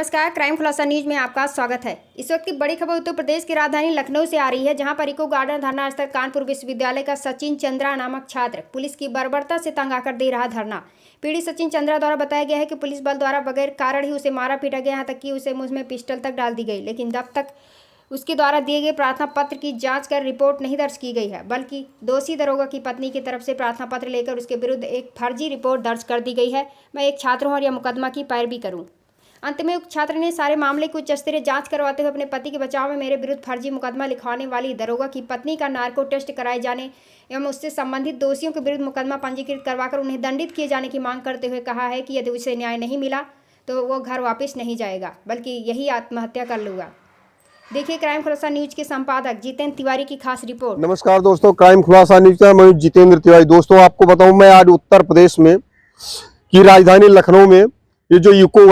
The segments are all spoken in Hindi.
नमस्कार, क्राइम खुलासा न्यूज में आपका स्वागत है। इस वक्त की बड़ी खबर उत्तर प्रदेश की राजधानी लखनऊ से आ रही है, जहां पर इको गार्डन धरना स्थल कानपुर विश्वविद्यालय का सचिन चंद्रा नामक छात्र पुलिस की बर्बरता से तंग आकर दे रहा धरना। पीड़ित सचिन चंद्रा द्वारा बताया गया है कि पुलिस बल द्वारा बगैर कारण ही उसे मारा पीटा गया, यहाँ तक कि उसे मुंह में पिस्टल तक डाल दी गई। लेकिन जब तक उसके द्वारा दिए गए प्रार्थना पत्र की जांच कर रिपोर्ट नहीं दर्ज की गई है, बल्कि दोषी दरोगा की पत्नी की तरफ से प्रार्थना पत्र लेकर उसके विरुद्ध एक फर्जी रिपोर्ट दर्ज कर दी गई है। मैं एक छात्र हूं और यह मुकदमा की पैरवी करूं। अंत में उक्त छात्र ने सारे मामले की उच्च स्तरीय जांच करवाते हुए अपने पति के बचाव में मेरे विरुद्ध फर्जी मुकदमा लिखवाने वाली दरोगा की पत्नी का नार्को टेस्ट कराए जाने एवं उससे संबंधित दोषियों के विरुद्ध मुकदमा पंजीकृत करवाकर उन्हें दंडित किए जाने की मांग करते हुए कहा है कि यदि उसे न्याय नहीं मिला तो वो घर वापस नहीं जाएगा, बल्कि यही आत्महत्या कर लूँगा। देखिए क्राइम खुलासा न्यूज के संपादक जितेंद्र तिवारी की खास रिपोर्ट। नमस्कार दोस्तों, क्राइम खुलासा न्यूज का मैं जितेंद्र तिवारी। दोस्तों आपको बताऊं, मैं आज उत्तर प्रदेश में की राजधानी लखनऊ में ये जो इको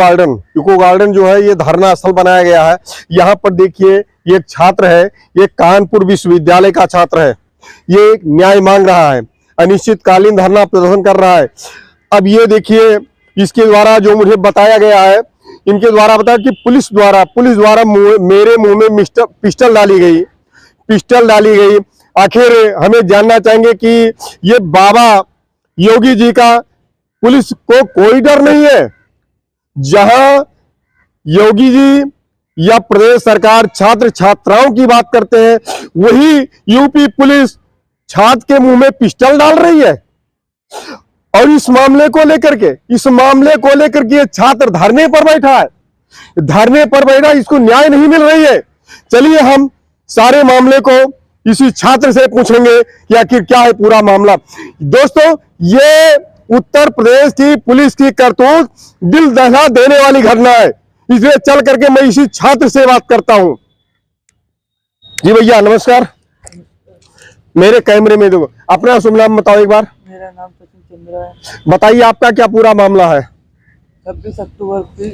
गार्डन जो है ये धरना स्थल बनाया गया है। यहाँ पर देखिए ये एक छात्र है, ये कानपुर विश्वविद्यालय का छात्र है। ये न्याय मांग रहा है, अनिश्चितकालीन धरना प्रदर्शन कर रहा है। अब ये देखिए इसके द्वारा जो मुझे बताया गया है, इनके द्वारा बताया कि पुलिस द्वारा मेरे मुंह में पिस्टल डाली गई। आखिर हमें जानना चाहेंगे कि ये बाबा योगी जी का पुलिस को कोई डर नहीं है। जहां योगी जी या प्रदेश सरकार छात्र छात्राओं की बात करते हैं, वही यूपी पुलिस छात्र के मुंह में पिस्टल डाल रही है। और इस मामले को लेकर के ये छात्र धरने पर बैठा, इसको न्याय नहीं मिल रही है। चलिए हम सारे मामले को इसी छात्र से पूछेंगे कि आखिर क्या है पूरा मामला। दोस्तों, ये उत्तर प्रदेश की पुलिस की करतूत दिल दहला देने वाली घटना है, इसलिए चल करके मैं इसी छात्र से बात करता हूं। जी भैया नमस्कार, मेरे कैमरे में देखो, अपना शुभ नाम बताओ एक बार। मेरा नाम सचिन चंद्रा है। बताइए आपका क्या पूरा मामला है। 26 अक्टूबर की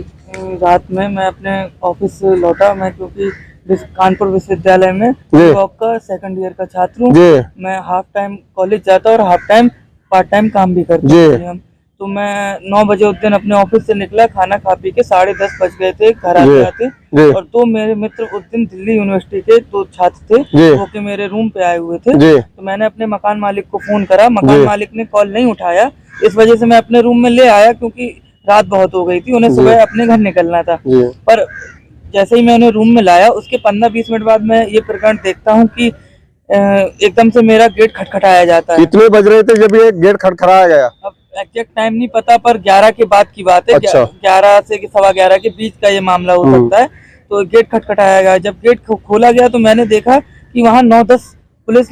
रात में मैं अपने ऑफिस से लौटा। मैं क्योंकि कानपुर विश्वविद्यालय में वॉक का सेकंड ईयर का छात्र हूँ। मैं हाफ टाइम कॉलेज जाता और हाफ टाइम पार्ट टाइम काम भी करता हूँ। तो मैं 9 बजे उस दिन अपने ऑफिस से निकला, खाना खा पी के 10:30 बज गए थे घर आते। और 2 मेरे मित्र उस दिन दिल्ली यूनिवर्सिटी के 2 छात्र थे, वो के मेरे रूम पे आए हुए थे। तो मैंने अपने मकान मालिक को फोन करा, मकान मालिक ने कॉल नहीं उठाया। इस वजह से मैं अपने रूम में ले आया, क्योंकि रात बहुत हो गई थी, उन्हें सुबह अपने घर निकलना था। पर जैसे ही मैं उन्हें रूम में लाया, उसके 15-20 मिनट बाद मैं ये प्रकरण देखता हूँ कि एकदम से मेरा गेट खटखटाया जाता है। कितने बज रहे थे जब ये गेट खटखटाया गया? अब एग्जैक्ट टाइम नहीं पता, पर 11 के बाद की बात है। अच्छा। 11 से 11:15 के बीच का ये मामला हो सकता है। तो गेट खटखटाया गया। जब गेट खोला गया तो मैंने देखा कि वहाँ 9-10 पुलिस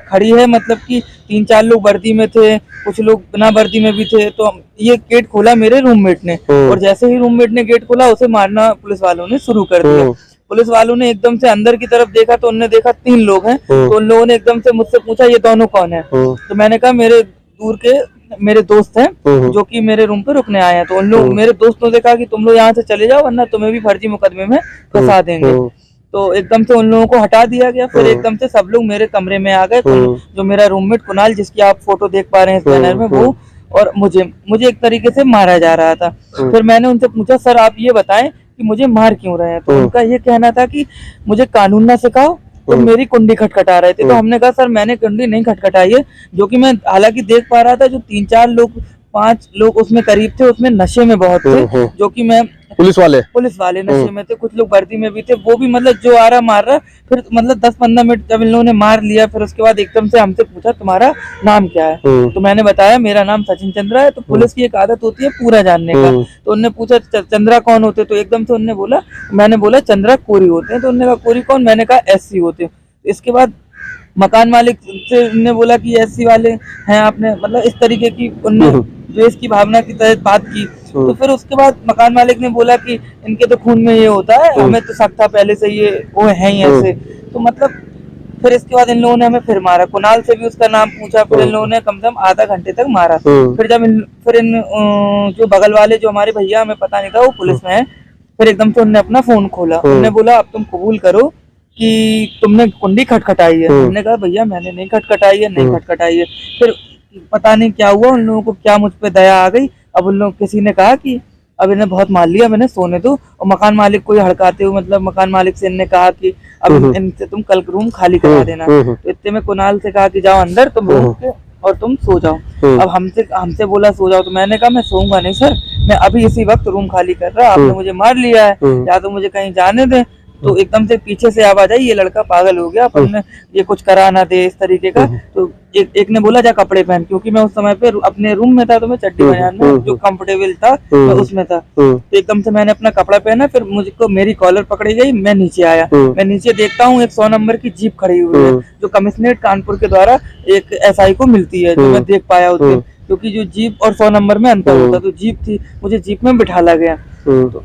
खड़ी है, मतलब कि 3-4 लोग वर्दी में थे, कुछ लोग बिना वर्दी में भी थे। तो ये गेट खोला मेरे रूममेट ने, और जैसे ही रूममेट ने गेट खोला, उसे मारना पुलिस वालों ने शुरू कर दिया। पुलिस वालों ने एकदम से अंदर की तरफ देखा तो उन्होंने देखा 3 लोग हैं। तो उन लोगों ने एकदम से मुझसे पूछा ये दोनों कौन है। तो मैंने कहा मेरे दूर के मेरे दोस्त हैं, जो कि मेरे रूम पे रुकने आए हैं। तो उन लोग मेरे दोस्तों ने कहा कि तुम लोग यहाँ से चले जाओ, वरना तुम्हें भी फर्जी मुकदमे में फंसा देंगे। तो एकदम से उन लोगों को हटा दिया गया। फिर एकदम से सब लोग मेरे कमरे में आ गए। जो मेरा रूममेट कुणाल, जिसकी आप फोटो देख पा रहे हैं इस बैनर में, वो और मुझे एक तरीके से मारा जा रहा था। फिर मैंने उनसे पूछा, सर आप ये बताएं कि मुझे मार क्यों रहे हैं। तो उनका ये कहना था कि मुझे कानून ना सिखाओ, तो मेरी कुंडी खटखटा रहे थे। तो हमने कहा सर मैंने कुंडी नहीं खटखटाई है, जो कि मैं हालांकि देख पा रहा था जो 3-4 लोग 5 लोग उसमें करीब थे, उसमें नशे में बहुत थे, जो कि मैं पुलिस वाले नशे में थे। कुछ लोग वर्दी में भी थे, वो भी मतलब जो आ रहा मार रहा। फिर मतलब 10-15 मिनट जब इन लोगों ने मार लिया, फिर उसके बाद एकदम से हमसे पूछा तुम्हारा नाम क्या है। तो मैंने बताया मेरा नाम सचिन चंद्रा है। तो पुलिस की एक आदत होती है पूरा जानने का। तो उन्होंने पूछा चंद्रा कौन होते, तो एकदम से उन्होंने बोला, मैंने बोला चंद्रा कोरी होते हैं। तो उन्होंने कहा कोरी कौन, मैंने कहा SC होते हैं। इसके बाद मकान मालिक से उन्होंने बोला कि SC वाले हैं आपने, मतलब इस तरीके की उनने द्वेष की भावना की तहत बात की। तो फिर उसके बाद मकान मालिक ने बोला कि इनके तो खून में ये होता है, हमें तो शक था पहले से ये वो है ही ऐसे। तो मतलब फिर इसके बाद इन लोगों ने हमें फिर मारा। कुणाल से भी उसका नाम पूछा, फिर इन लोगों ने कम से कम आधा घंटे तक मारा। फिर जब इन जो बगल वाले जो हमारे भैया, हमें पता नहीं था वो पुलिस में है, फिर एकदम से उन्होंने अपना फोन खोला। उन्होंने बोला अब तुम कबूल करो कि तुमने कुंडी खटखटाई है। हमने कहा भैया मैंने नहीं खटखटाई है। फिर पता नहीं क्या हुआ, उन लोगों को क्या मुझ पे दया आ गई। अब उन लोग किसी ने कहा कि अब इन्हें बहुत मार लिया, मैंने सोने दो। और मकान मालिक को हड़काते हुए, मतलब मकान मालिक से इनने कहा कि अब इनसे तुम कल रूम खाली करा देना। तो इतने में कुणाल से कहा कि जाओ अंदर तुम रूम के और तुम सो जाओ। अब हमसे बोला सो जाओ, तो मैंने कहा मैं सोऊंगा नहीं सर, मैं अभी इसी वक्त रूम खाली कर रहा, आपने मुझे मार लिया है, या तो मुझे कहीं जाने दें। तो एकदम से पीछे से आवाज आई, ये लड़का पागल हो गया, अपन ने ये कुछ करा ना दे इस तरीके का। तो एक ने बोला जा कपड़े पहन, क्योंकि मैं उस समय पे अपने रूम में था, तो मैं चड्डी बनियान में जो कंफर्टेबल था मैं उसमें था। तो एकदम से मैंने अपना कपड़ा पहना, फिर मुझको मेरी कॉलर पकड़ी गई, मैं नीचे आया। मैं नीचे देखता हूँ एक 100 नंबर की जीप खड़ी हुई है, जो कमिश्नरेट कानपुर के द्वारा एक SI को मिलती है, जो मैं देख पाया उस दिन, क्योंकि जो जीप और 100 नंबर में अंतर होता। तो जीप थी, मुझे जीप में बिठाला गया। तो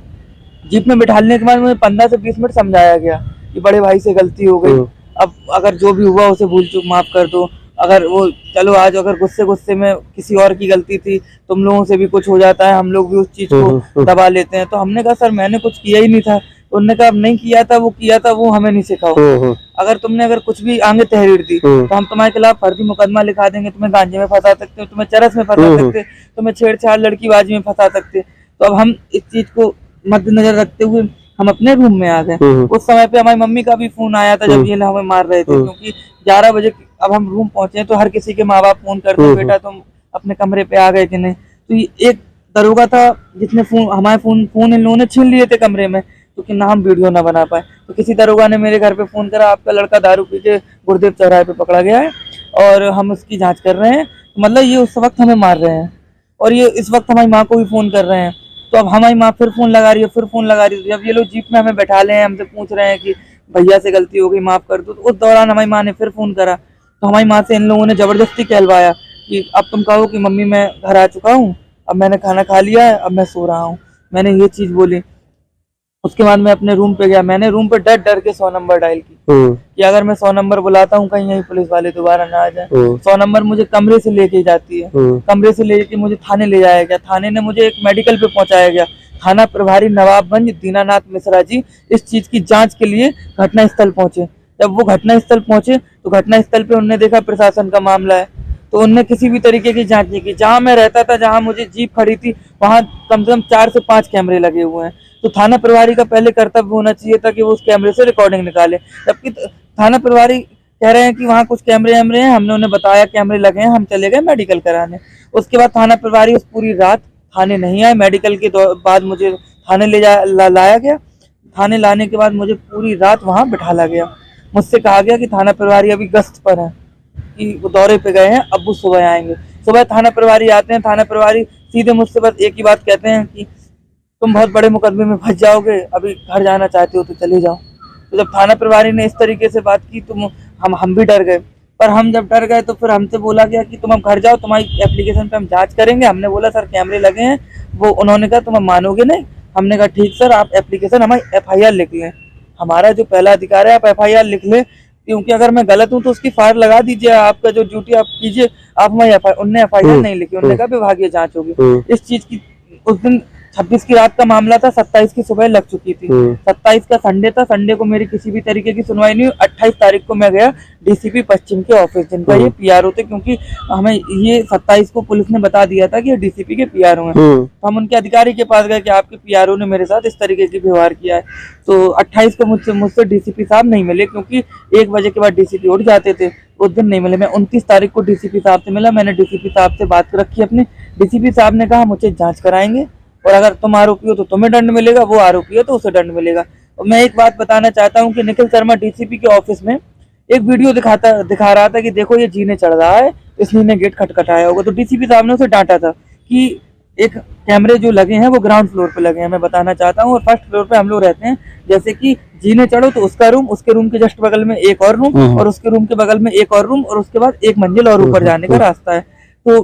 जीप में बिठाने के बाद मुझे 15 से 20 मिनट समझाया गया कि बड़े भाई से गलती हो गई, अब अगर जो भी हुआ उसे भूल चूक माफ कर दो। अगर वो चलो आज अगर गुस्से में किसी और की गलती थी, तुम लोगों से भी कुछ हो जाता है, हम लोग भी उस चीज को दबा लेते हैं। तो हमने कहा सर मैंने कुछ किया ही नहीं था। तो उन्होंने कहा नहीं किया था, वो हमें नहीं सिखाओ। अगर तुमने अगर कुछ भी आगे तहरीर दी तो हम तुम्हारे खिलाफ फर्जी मुकदमा लिखा देंगे, तुम्हें गांजे में फंसा सकते हो, तुम्हें चरस में फंसा सकते, तुम्हें छेड़छाड़ लड़कीबाजी में फंसा सकते। तो अब हम इस चीज को मद्देनजर रखते हुए हम अपने रूम में आ गए। उस समय पे हमारी मम्मी का भी फोन आया था जब ये हमें मार रहे थे, क्योंकि 11 बजे अब हम रूम पहुंचे तो हर किसी के माँ बाप फोन करते हैं बेटा तुम अपने कमरे पे आ गए कि नहीं। तो ये एक दरोगा था जिसने हमारे फोन इन लोगों ने छीन लिए थे कमरे में, क्योंकि ना हम वीडियो ना बना पाए। तो किसी दरोगा ने मेरे घर पे फोन करा, आपका लड़का दारू पी के गुरुदेव चौराहे पे पकड़ा गया है और हम उसकी जांच कर रहे हैं। मतलब ये उस वक्त हमें मार रहे हैं और ये इस वक्त हमारी माँ को भी फोन कर रहे हैं। तो अब हमारी माँ फिर फोन लगा रही है, फिर फोन लगा रही है। जब ये लोग जीप में हमें बैठा ले हैं, हमसे पूछ रहे हैं कि भैया से गलती हो गई माफ कर दो, तो उस दौरान हमारी माँ ने फिर फोन करा। तो हमारी माँ से इन लोगों ने जबरदस्ती कहलवाया कि अब तुम कहो कि मम्मी मैं घर आ चुका हूँ, अब मैंने खाना खा लिया है, अब मैं सो रहा हूँ। मैंने ये चीज बोली। उसके बाद मैं अपने रूम पे गया। मैंने रूम पे डर के 100 नंबर डायल की कि अगर मैं 100 नंबर बुलाता हूँ कहीं यही पुलिस वाले दोबारा ना आ जाए। 100 नंबर मुझे कमरे से लेके जाती है, कमरे से लेके मुझे थाने ले जाया गया। थाने ने मुझे एक मेडिकल पे पहुंचाया गया। थाना प्रभारी नवाबगंज दीनानाथ मिश्रा जी इस चीज की जांच के लिए घटना स्थल पहुंचे। जब वो घटना स्थल पहुंचे तो घटना स्थल पे उन्होंने देखा प्रशासन का मामला है, तो उनने किसी भी तरीके की जांच नहीं की। जहां मैं रहता था, जहां मुझे जीप खड़ी थी, वहां कम से कम 4 से 5 कैमरे लगे हुए हैं। तो थाना प्रभारी का पहले कर्तव्य होना चाहिए था कि वो उस कैमरे से रिकॉर्डिंग निकाले, जबकि थाना प्रभारी कह रहे हैं कि वहाँ कुछ कैमरे हैं। हमने उन्हें बताया कैमरे लगे हैं, हम चले गए मेडिकल कराने। उसके बाद थाना प्रभारी उस पूरी रात थाने नहीं आए। मेडिकल के बाद मुझे थाने लाया गया। थाने लाने के बाद मुझे पूरी रात वहाँ बिठाला गया। मुझसे कहा गया कि थाना प्रभारी अभी गश्त पर है, कि वो दौरे पे गए हैं, अब वो सुबह आएंगे। सुबह थाना प्रभारी आते हैं। थाना प्रभारी सीधे मुझसे बस एक ही बात कहते हैं कि तुम बहुत बड़े मुकदमे में फंस जाओगे, अभी घर जाना चाहते हो तो चले जाओ। तो जब थाना प्रभारी ने इस तरीके से बात की तो हम भी डर गए। पर हम जब डर गए तो फिर हमसे बोला गया कि तुम अब घर जाओ, तुम्हारी एप्लीकेशन पे हम जांच करेंगे। हमने बोला सर कैमरे लगे हैं। वो उन्होंने कहा तुम मानोगे नहीं। हमने कहा ठीक सर, आप एप्लीकेशन हमारी FIR लिख लें। हमारा जो पहला अधिकार है आप FIR लिख लें, क्योंकि अगर मैं गलत हूँ तो उसकी फायर लगा दीजिए, आपका जो ड्यूटी आप कीजिए। आप हमारी उनने FIR नहीं लिखी। उन्होंने कहा विभागीय जांच होगी। इस चीज की उस दिन 26 की रात का मामला था, 27 की सुबह लग चुकी थी। 27 का संडे था, संडे को मेरी किसी भी तरीके की सुनवाई नहीं हुई। 28 तारीख को मैं गया DCP पश्चिम के ऑफिस, जिनका ये PRO थे, क्योंकि हमें ये 27 को पुलिस ने बता दिया था कि ये DCP के PRO हैं। तो हम उनके अधिकारी के पास गए कि आपके PRO ने मेरे साथ इस तरीके की व्यवहार किया है। तो 28 को मुझसे DCP साहब नहीं मिले, क्योंकि 1 बजे के बाद DCP उठ जाते थे। उस दिन नहीं मिले। मैं 29 तारीख को DCP साहब से मिला। मैंने DCP साहब से बात रखी अपनी। DCP साहब ने कहा मुझे जांच कराएंगे और अगर तुम आरोपी हो तो तुम्हें दंड मिलेगा, वो आरोपी हो तो उसे दंड मिलेगा। और मैं एक बात बताना चाहता हूँ कि निखिल शर्मा DCP के ऑफिस में एक वीडियो दिखा रहा था कि देखो ये जीने चढ़ रहा है, इसलिए ने गेट खटखटाया होगा। तो DCP साहब ने उसे डांटा था कि एक कैमरे जो लगे हैं वो ग्राउंड फ्लोर पे लगे हैं, मैं बताना चाहता हूँ, और फर्स्ट फ्लोर पे हम लोग रहते हैं। जैसे कि जीने चढ़ो तो उसका रूम, उसके रूम के जस्ट बगल में एक और रूम, और उसके रूम के बगल में एक और रूम, और उसके बाद एक मंजिल और ऊपर जाने का रास्ता है। तो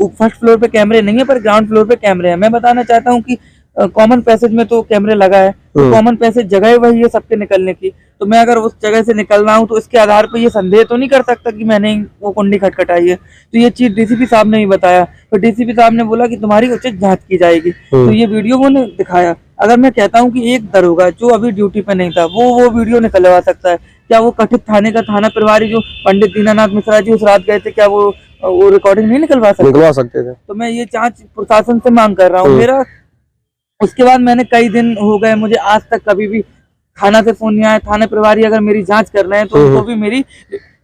फर्स्ट फ्लोर पे कैमरे नहीं है, पर ग्राउंड फ्लोर पे कैमरे हैं। मैं बताना चाहता हूँ कि कॉमन पैसेज में तो कैमरे लगा है, तो कॉमन पैसेज जगह वही है सबके निकलने की। तो मैं अगर उस जगह से निकल रहा हूँ तो इसके आधार पर ये संदेह तो नहीं कर सकता कि मैंने वो कुंडी खटखटाई है। तो ये चीज DCP साहब ने ही बताया। तो DCP साहब ने बोला कि तुम्हारी उचित जांच की जाएगी। तो ये वीडियो उन्होंने दिखाया। अगर मैं कहता हूँ कि एक दरोगा जो अभी ड्यूटी पे नहीं था वो वीडियो निकलवा सकता है, क्या वो कथित थाने का थाना प्रभारी जो पंडित दीनानाथ मिश्रा जी उस रात गए थे, क्या वो रिकॉर्डिंग नहीं निकलवा सकते थे? तो मैं ये जांच प्रशासन से मांग कर रहा हूँ। मेरा उसके बाद मैंने कई दिन हो गए, मुझे आज तक कभी भी थाना से फोन नहीं आया। थाना प्रभारी अगर मेरी जांच कर रहे हैं तो उनको भी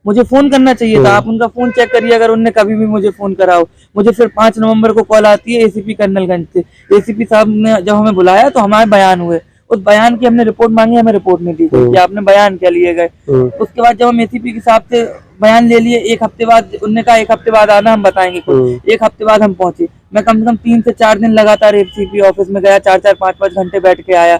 मुझे फोन करना चाहिए था। आप उनका फोन चेक करिए अगर उनने कभी भी मुझे फोन करा हो। मुझे फिर 5 नवंबर को कॉल आती है एसीपी कर्नलगंज से। एसीपी साहब ने जब हमें बुलाया तो हमारे बयान हुए, उस बयान की हमने रिपोर्ट मांगी, हमें रिपोर्ट नहीं दी गई कि आपने बयान क्या लिए गए। उसके बाद जब हम एसीपी के साहब से बयान ले लिए, एक हफ्ते बाद उनने कहा 1 हफ्ते बाद आना, हम बताएंगे कुछ। 1 हफ्ते बाद हम पहुंचे। मैं कम से कम 3 से 4 दिन लगातार एसीपी ऑफिस में गया, 4-4, 5-5 घंटे बैठ के आया,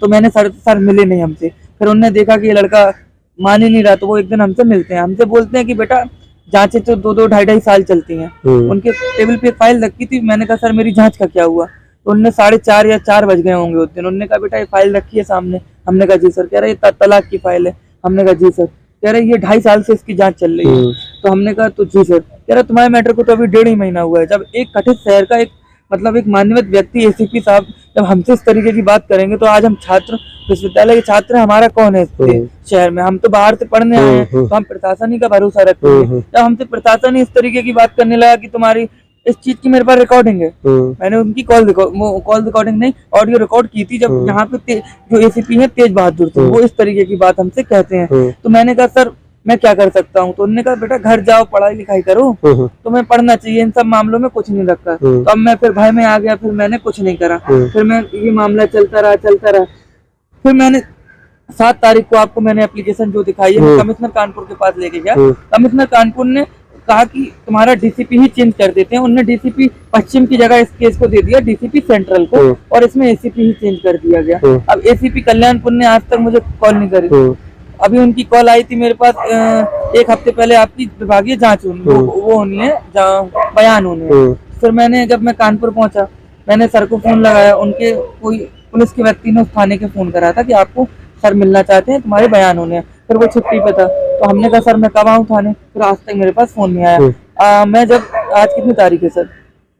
तो मैंने सर मिले नहीं हमसे। फिर उन्होंने देखा कि ये लड़का मान ही नहीं रहा, तो वो एक दिन हमसे मिलते हैं, हमसे बोलते हैं कि बेटा जांचें तो 2-2, 2.5 साल चलती हैं। उनके टेबल पे फाइल रखी थी। मैंने कहा सर मेरी जांच का क्या हुआ? तो उनने 4:30 या 4 बज गए होंगे उस दिन। उन्होंने कहा बेटा ये फाइल रखी है सामने। हमने कहा जी सर। कह रहे ये तलाक की फाइल है। हमने कहा जी सर। कह रहे ये 2.5 साल से इसकी जांच चल रही है। तो हमने कहा तो जी सर। कह रहा तुम्हारे मैटर को तो अभी 1.5 ही महीना हुआ है। जब एक कथित शहर का एक मान्यवर व्यक्ति एसीपी साहब जब हमसे इस तरीके की बात करेंगे, तो आज हम छात्र, विश्वविद्यालय के छात्र, हमारा कौन है इस शहर में? हम तो बाहर से पढ़ने आए हैं, तो हम प्रशासन ही का भरोसा रखते हैं। जब हमसे प्रशासन ही इस तरीके की बात करने लगा कि तुम्हारी इस चीज की मेरे पास रिकॉर्डिंग है, मैंने उनकी कॉल रिकॉर्डिंग नहीं, ऑडियो रिकॉर्ड की थी, जब यहाँ पे जो एसीपी है तेज बहादुर थे, वो इस तरीके की बात हमसे कहते हैं। तो मैंने कहा सर मैं क्या कर सकता हूँ? तो उन्होंने कहा बेटा घर जाओ, पढ़ाई लिखाई करो, तुम्हें पढ़ना चाहिए, इन सब मामलों में कुछ नहीं रखा। तो अब मैं फिर भय में आ गया, फिर मैंने कुछ नहीं करा। फिर मैं ये मामला चलता रहा। फिर मैंने 7 तारीख को आपको मैंने एप्लीकेशन जो दिखाई है, मैं कमिश्नर कानपुर के पास लेके गया। कमिश्नर कानपुर ने कहा कि तुम्हारा डीसीपी ही चेंज कर देते हैं। उन्होंने डीसीपी पश्चिम की जगह इस केस को दे दिया डीसीपी सेंट्रल को, और इसमें एसीपी ही चेंज कर दिया गया। अब एसीपी कल्याणपुर ने आज तक मुझे कॉल नहीं करी। अभी उनकी कॉल आई थी मेरे पास 1 हफ्ते पहले, आपकी विभागीय जांच वो होनी है, बयान होने हैं। फिर मैंने जब मैं कानपुर पहुंचा, मैंने सर को फोन लगाया। उनके कोई पुलिस के व्यक्ति ने उस थाने के फोन करा था कि आपको सर मिलना चाहते हैं, तुम्हारे बयान होने हैं। फिर वो छुट्टी पे था, तो हमने कहा सर मैं कब आऊँ थाने? फिर आज तक मेरे पास फोन नहीं आया। मैं जब आज कितनी तारीख है सर?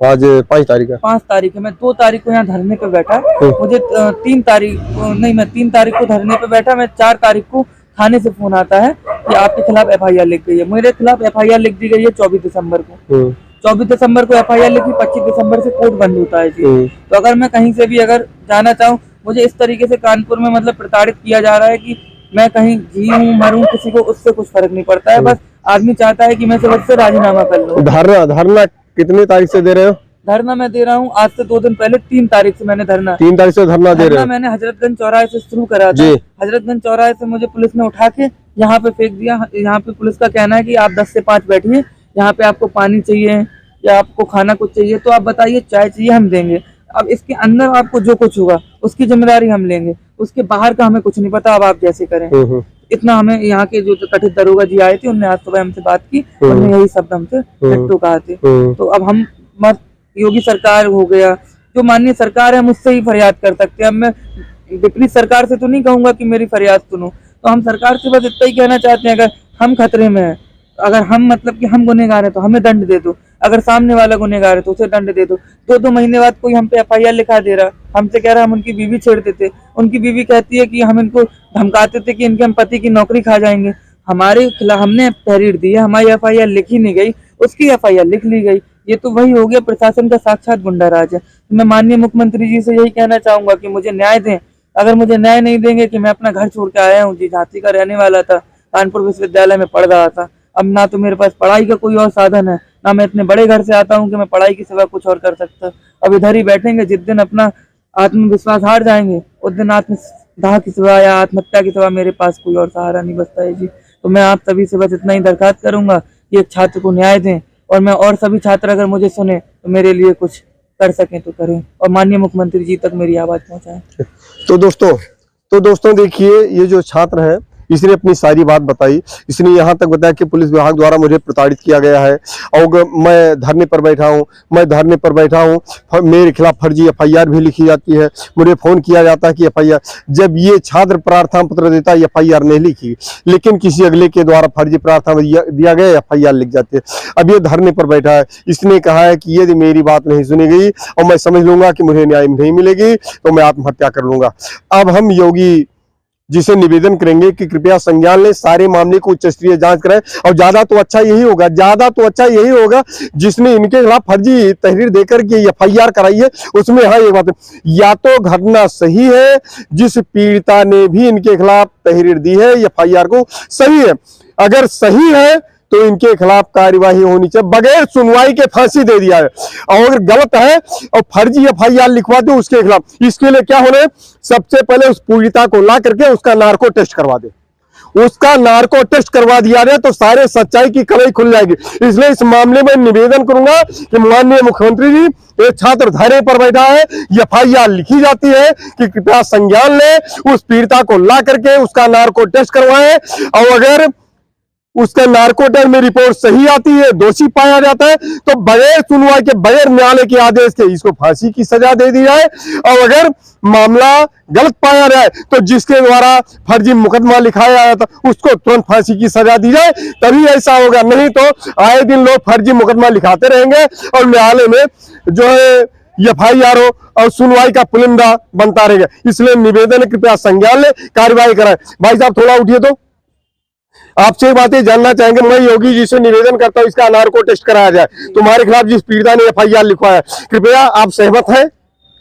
आज 5 तारीख है। 5 तारीख है। मैं 2 तारीख को यहाँ धरने पे बैठा, मुझे 3 तारीख को धरने पे बैठा। मैं 4 तारीख को थाने से फोन आता है कि आपके खिलाफ FIR लिख गई है। मेरे खिलाफ FIR लिख दी गई है 24 दिसंबर को। 24 दिसंबर को FIR लिखी, 25 दिसंबर से कोर्ट बंद होता है जी। तो अगर मैं कहीं से भी अगर जाना चाहूँ, मुझे इस तरीके से कानपुर में मतलब प्रताड़ित किया जा रहा है कि मैं कहीं जीऊं मरूं, किसी को उससे कुछ फर्क नहीं पड़ता है। बस आदमी चाहता है कि मैं सिर्फ उससे राजीनामा कर लूं। धरना कितनी तारीख से दे रहे हो? धरना मैं दे रहा हूँ आज से 2 दिन पहले, 3 तारीख से मैंने धरना 3 तारीख से धरना दे रहे हो? मैंने हजरतगंज चौराहे से शुरू करा था। हजरतगंज चौराहे से मुझे पुलिस ने उठा के यहाँ पे फेंक दिया। यहाँ पे पुलिस का कहना है कि आप 10 से 5 बैठिए, यहाँ पे आपको पानी चाहिए या आपको खाना कुछ चाहिए तो आप बताइए, चाय चाहिए हम देंगे। अब इसके अंदर आपको जो कुछ होगा उसकी जिम्मेदारी हम लेंगे, उसके बाहर का हमें कुछ नहीं पता, अब आप जैसे करें। इतना हमें यहाँ के जो कथित दरोगा जी आए थे, उन्होंने आज सुबह हमसे बात की, उन्होंने यही शब्द हमसे तो कहा थे। तो अब हम योगी सरकार हो गया, जो माननीय सरकार है, मुझसे ही फरियाद कर सकते हैं। अब मैं विपरीत सरकार से तो नहीं कहूंगा कि मेरी फरियाद सुनो। तो हम सरकार से बस इतना ही कहना चाहते हैं, अगर हम खतरे में हैं, अगर हम मतलब कि हम गुनहगार है तो हमें दंड दे दो, अगर सामने वाला गुनहगार है तो उसे दंड दे दो। 2-2 महीने बाद कोई हम पे FIR लिखा दे रहा, हमसे कह रहा हम उनकी बीवी छेड़ते थे, उनकी बीवी कहती है कि हम इनको धमकाते थे कि इनके हम पति की नौकरी खा जाएंगे। हमारे खिलाफ हमने तहरीर दी है, हमारी FIR लिखी नहीं गई, उसकी FIR लिख ली गई। ये तो वही हो गया प्रशासन का साक्षात गुंडा राज है। मैं माननीय मुख्यमंत्री जी से यही कहना चाहूंगा कि मुझे न्याय दें। अगर मुझे न्याय नहीं देंगे, कि मैं अपना घर छोड़ के आया हूँ जी, झांसी का रहने वाला था, कानपुर विश्वविद्यालय में पढ़ रहा था, अब ना तो मेरे पास पढ़ाई का कोई और साधन है, ना मैं इतने बड़े घर से आता हूँ कि मैं पढ़ाई के सिवा कुछ और कर सकता। अब इधर ही बैठेंगे, जिस दिन अपना आत्मविश्वास हार जाएंगे उस दिन आत्मदाह की सिवा या आत्महत्या की सिवा मेरे पास कोई और सहारा नहीं बचता है जी। तो मैं आप सभी से बस इतना ही दरखास्त करूंगा कि एक छात्र को न्याय दें, और मैं और सभी छात्र अगर मुझे सुने तो मेरे लिए कुछ कर सकें तो करें, और माननीय मुख्यमंत्री जी तक मेरी आवाज पहुंचाएं। तो दोस्तों देखिए, ये जो छात्र है इसने अपनी सारी बात बताई। इसने यहाँ तक बताया कि पुलिस विभाग द्वारा मुझे प्रताड़ित किया गया है, और मैं धरने पर बैठा हूँ, मेरे खिलाफ फर्जी FIR भी लिखी जाती है, मुझे फोन किया जाता है कि FIR, जब ये छात्र प्रार्थना पत्र देता है FIR नहीं लिखी, लेकिन किसी अगले के द्वारा फर्जी प्रार्थना दिया गया FIR लिख जाती है। अब ये धरने पर बैठा है, इसने कहा है कि यदि मेरी बात नहीं सुनी गई और मैं समझ लूंगा कि मुझे न्याय नहीं मिलेगी तो मैं आत्महत्या कर लूंगा। अब हम योगी जिसे निवेदन करेंगे कि कृपया संज्ञान ले, सारे मामले को उच्च स्तरीय जांच कराएं। और ज्यादा तो अच्छा यही होगा जिसने इनके खिलाफ फर्जी तहरीर देकर के एफआईआर कराई है उसमें। हाँ, एक बात है, या तो घटना सही है, जिस पीड़िता ने भी इनके खिलाफ तहरीर दी है एफआईआर को सही है, अगर सही है तो इनके खिलाफ कार्यवाही होनी चाहिए, बगैर सुनवाई के फांसी दे दिया है। और अगर गलत है और फर्जी एफआईआर लिखवा दो उसके खिलाफ, इसके लिए क्या होना है, सबसे पहले उस पीड़िता को ला करके उसका नार्को टेस्ट करवा दे। उसका नार्को टेस्ट करवा दिया जाए तो सारे सच्चाई की कलई खुल जाएगी। इसलिए इस मामले में निवेदन करूंगा कि माननीय मुख्यमंत्री जी, एक छात्र धरने पर बैठा है, एफआईआर लिखी जाती है कि कृपया संज्ञान ले, उस पीड़िता को ला करके उसका नार्को टेस्ट करवाएं। और अगर उसके नार्को टेस्ट में रिपोर्ट सही आती है, दोषी पाया जाता है, तो बगैर सुनवाई के, बगैर न्यायालय के आदेश के इसको फांसी की सजा दे दी जाए। और अगर मामला गलत पाया जाए तो जिसके द्वारा फर्जी मुकदमा लिखाया आया था उसको तुरंत फांसी की सजा दी जाए, तभी ऐसा होगा। नहीं तो आए दिन लोग फर्जी मुकदमा लिखाते रहेंगे और न्यायालय में जो है एफआईआर हो और सुनवाई का पुलिंदा बनता रहेगा। इसलिए निवेदन है, कृपया संज्ञान ले, कार्रवाई कराएं। भाई साहब थोड़ा उठिए, तो आपसे बातें जानना चाहेंगे। मैं योगी जी से निवेदन करता हूं इसका नार्को टेस्ट कराया जाए। तुम्हारे खिलाफ जिस पीड़िता ने एफआईआर लिखवाया, कृपया आप सहमत हैं?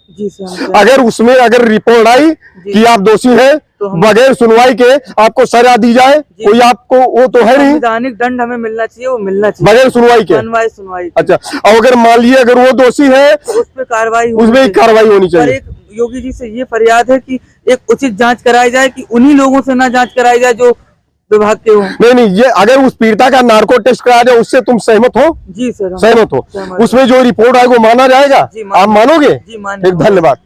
जी सर। अगर उसमें अगर रिपोर्ट आई कि आप दोषी हैं तो बगैर सुनवाई के आपको सजा दी जाए, कोई आपको वो तो है नहीं, संवैधानिक दंड हमें मिलना चाहिए, वो मिलना चाहिए बगैर सुनवाई के। सुनवाई। अच्छा, और अगर मान लीजिए अगर वो दोषी है तो उस पर कार्रवाई होनी चाहिए। योगी जी से ये फरियाद है कि एक उचित जांच कराई जाए, कि उन्हीं लोगों से ना जांच कराई जाए जो विभाग के हो। नहीं, ये अगर उस पीड़िता का नार्को टेस्ट कराया जाए उससे तुम सहमत हो? जी सर, सहमत हो। उसमें जो रिपोर्ट आएगी वो माना जाएगा? आप मानोगे? जी, धन्यवाद।